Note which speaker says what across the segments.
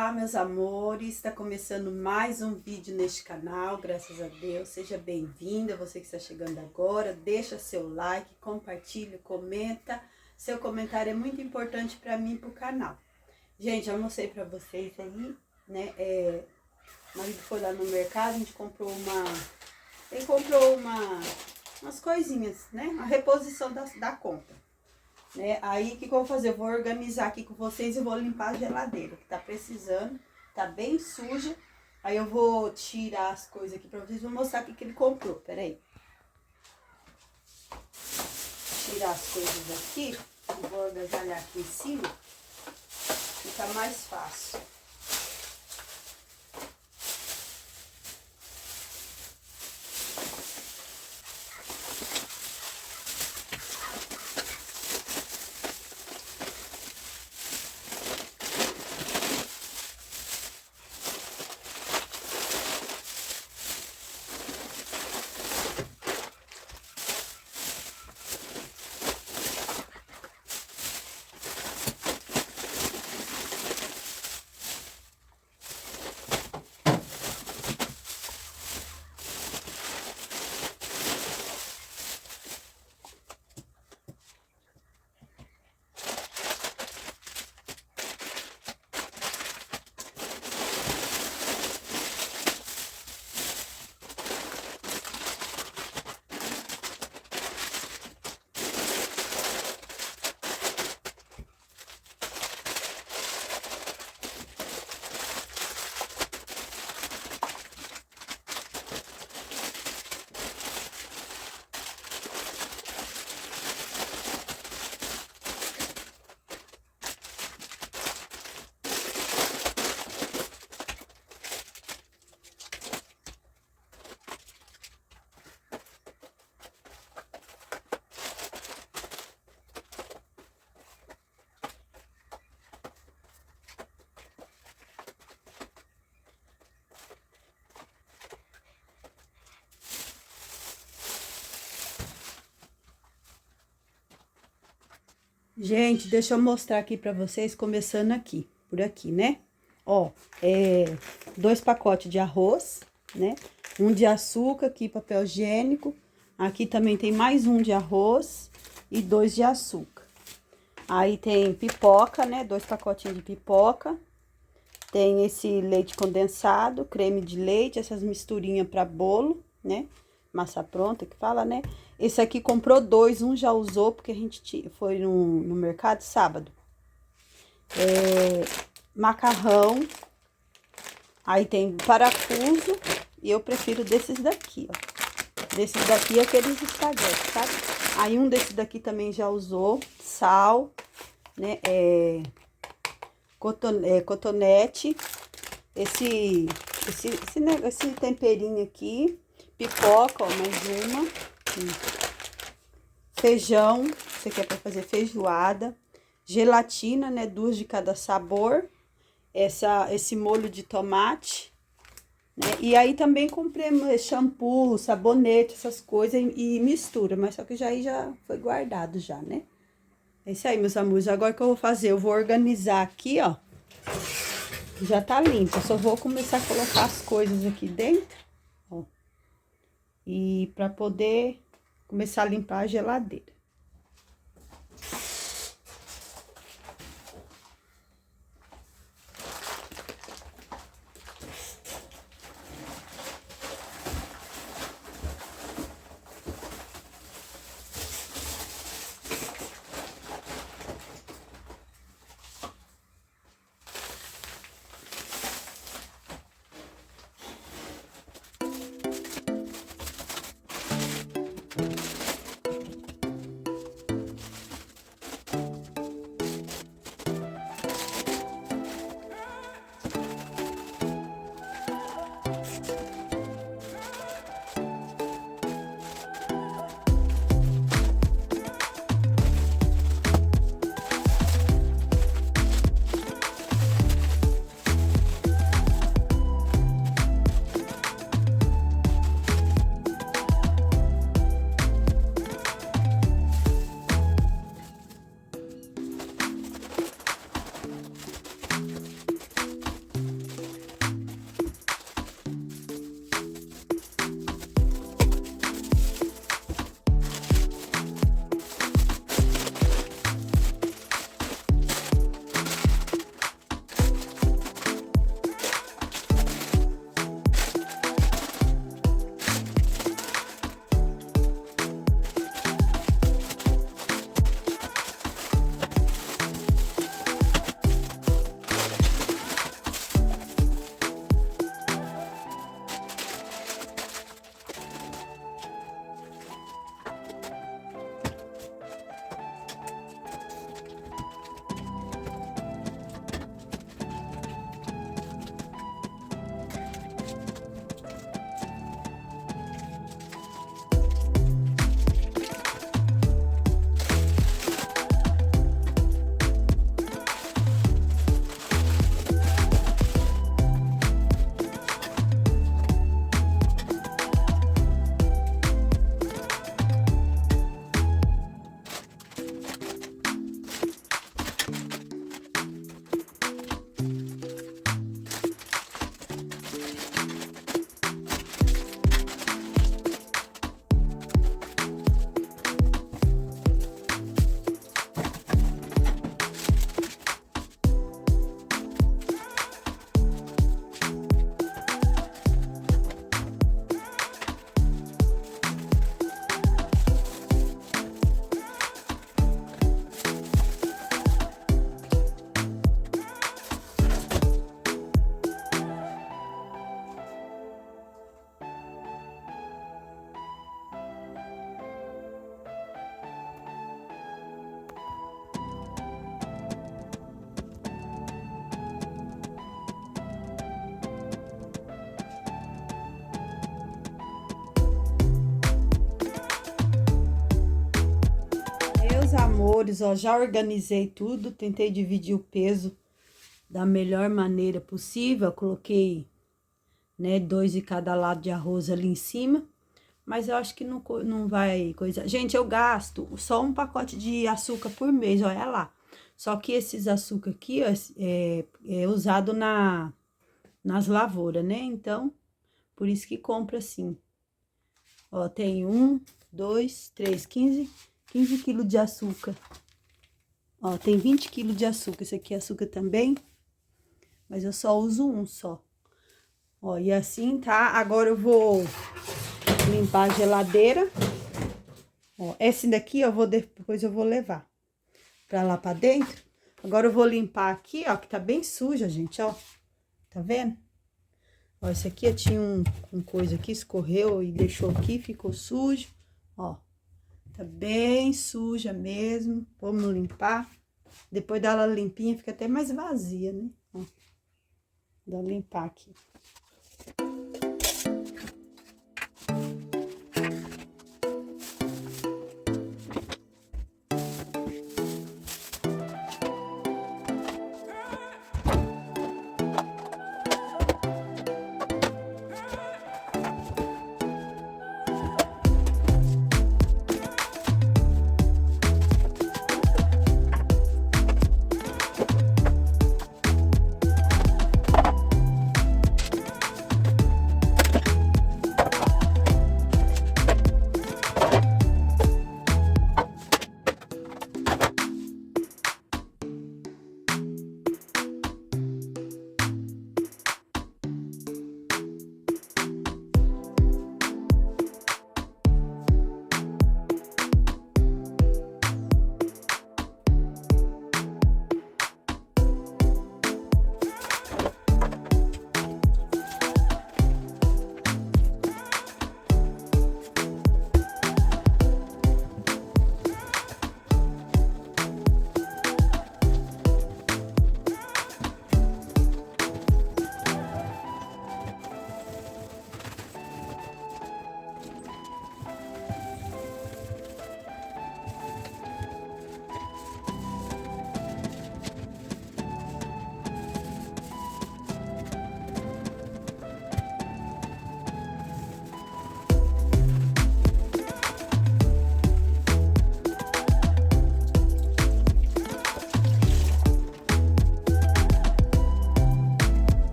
Speaker 1: Olá, meus amores, está começando mais um vídeo neste canal, graças a Deus. Seja bem-vinda, você que está chegando agora, deixa seu like, compartilha, comenta. Seu comentário é muito importante para mim e para o canal. Gente, eu mostrei para vocês aí, né, o marido foi lá no mercado, a gente comprou umas coisinhas, né, a reposição da compra. Né? Aí, o que eu vou fazer? Eu vou organizar aqui com vocês e vou limpar a geladeira, que tá precisando, tá bem suja. Aí eu vou tirar as coisas aqui pra vocês, vou mostrar o que ele comprou, peraí. Tirar as coisas aqui, e vou agasalhar aqui em cima, fica mais fácil. Gente, deixa eu mostrar aqui pra vocês, começando aqui, por aqui, né? Ó, 2 pacotes de arroz, né? Um de açúcar aqui, papel higiênico. Aqui também tem mais um de arroz e 2 de açúcar. Aí tem pipoca, né? 2 pacotinhos de pipoca. Tem esse leite condensado, creme de leite, essas misturinhas pra bolo, né? Massa pronta que fala, né? Esse aqui comprou 2, um já usou, porque a gente foi no mercado sábado. Macarrão. Aí tem parafuso. E eu prefiro desses daqui, ó. Desses daqui, aqueles espaguetes, sabe? Aí um desses daqui também já usou. Sal, né? Cotonete. Esse temperinho aqui. Pipoca, ó, mais uma. Feijão, isso aqui é para fazer feijoada. Gelatina, né, 2 de cada sabor. Esse molho de tomate, né? E aí também comprei shampoo, sabonete, essas coisas e mistura, mas só que já foi guardado já, né? É isso aí, meus amores. Agora o que eu vou fazer? Eu vou organizar aqui, ó. Já tá limpo, eu só vou começar a colocar as coisas aqui dentro, ó. E para poder começar a limpar a geladeira. amores, ó, já organizei tudo, tentei dividir o peso da melhor maneira possível. Eu coloquei, né, 2 de cada lado de arroz ali em cima, mas eu acho que não vai coisa. Gente, eu gasto só um pacote de açúcar por mês, olha lá. Só que esses açúcar aqui, ó, é usado nas lavouras, né? Então, por isso que compra assim. Ó, tem 1, 2, 3, 15 quilos de açúcar. Ó, tem 20 quilos de açúcar. Esse aqui é açúcar também, mas eu só uso um só. Ó, e assim, tá? Agora eu vou limpar a geladeira. Ó, esse daqui depois eu vou levar pra lá pra dentro. Agora eu vou limpar aqui, ó, que tá bem suja, gente, ó. Tá vendo? Ó, esse aqui eu tinha um coisa aqui, escorreu e deixou aqui, ficou sujo. Ó, tá bem suja mesmo. Vamos limpar. Depois dela limpinha, fica até mais vazia, né? Ó, vou limpar aqui.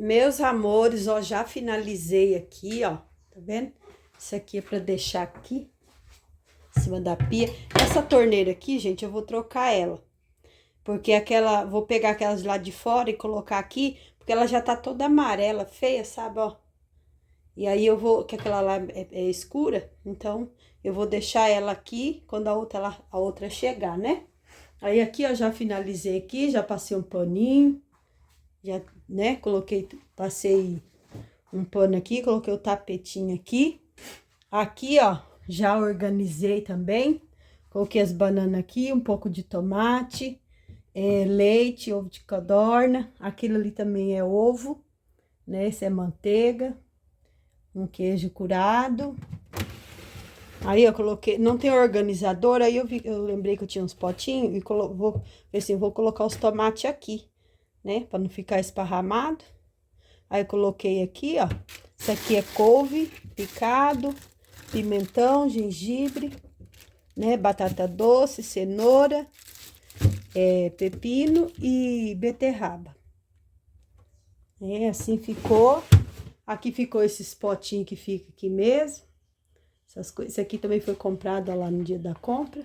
Speaker 1: Meus amores, ó, já finalizei aqui, ó, tá vendo? Isso aqui é pra deixar aqui, em cima da pia. Essa torneira aqui, gente, eu vou trocar ela. Porque aquela, vou pegar aquelas lá de fora e colocar aqui, porque ela já tá toda amarela, feia, sabe, ó. E aí eu vou, que aquela lá é escura, então eu vou deixar ela aqui quando a outra chegar, né? Aí aqui, ó, já finalizei aqui, já passei um paninho, já, né, passei um pano aqui, coloquei o tapetinho aqui. Aqui, ó, já organizei também, coloquei as bananas aqui, um pouco de tomate, leite, ovo de codorna, aquilo ali também é ovo, né, esse é manteiga, um queijo curado. Aí eu coloquei, não tem organizador, aí eu lembrei que eu tinha uns potinhos e vou ver se eu vou colocar os tomates aqui, né, para não ficar esparramado. Aí eu coloquei aqui, ó, isso aqui é couve picado, pimentão, gengibre, né, batata doce, cenoura, pepino e beterraba. Assim ficou. Aqui ficou esses potinhos que fica aqui mesmo. Essas coisas. Isso aqui também foi comprado lá no dia da compra.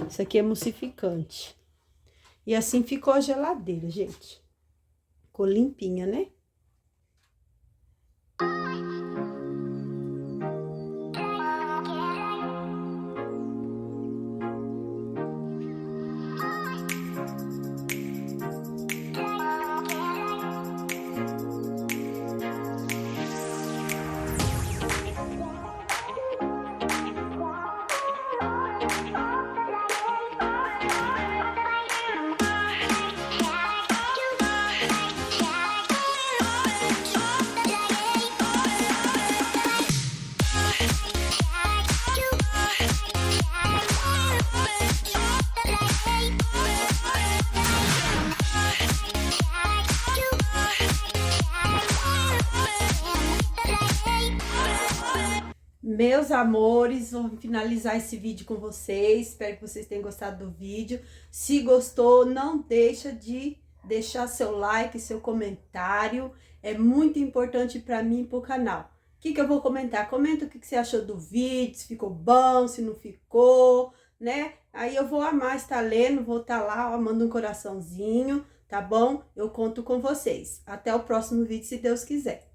Speaker 1: Isso aqui é emulsificante. E assim ficou a geladeira, gente. Ficou limpinha, né? Meus amores, vou finalizar esse vídeo com vocês. Espero que vocês tenham gostado do vídeo. Se gostou, não deixa de deixar seu like, seu comentário. É muito importante para mim e para o canal. O que eu vou comentar? Comenta o que você achou do vídeo, se ficou bom, se não ficou, né? Aí eu vou amar estar lendo, vou estar lá, ó, manda um coraçãozinho, tá bom? Eu conto com vocês. Até o próximo vídeo, se Deus quiser.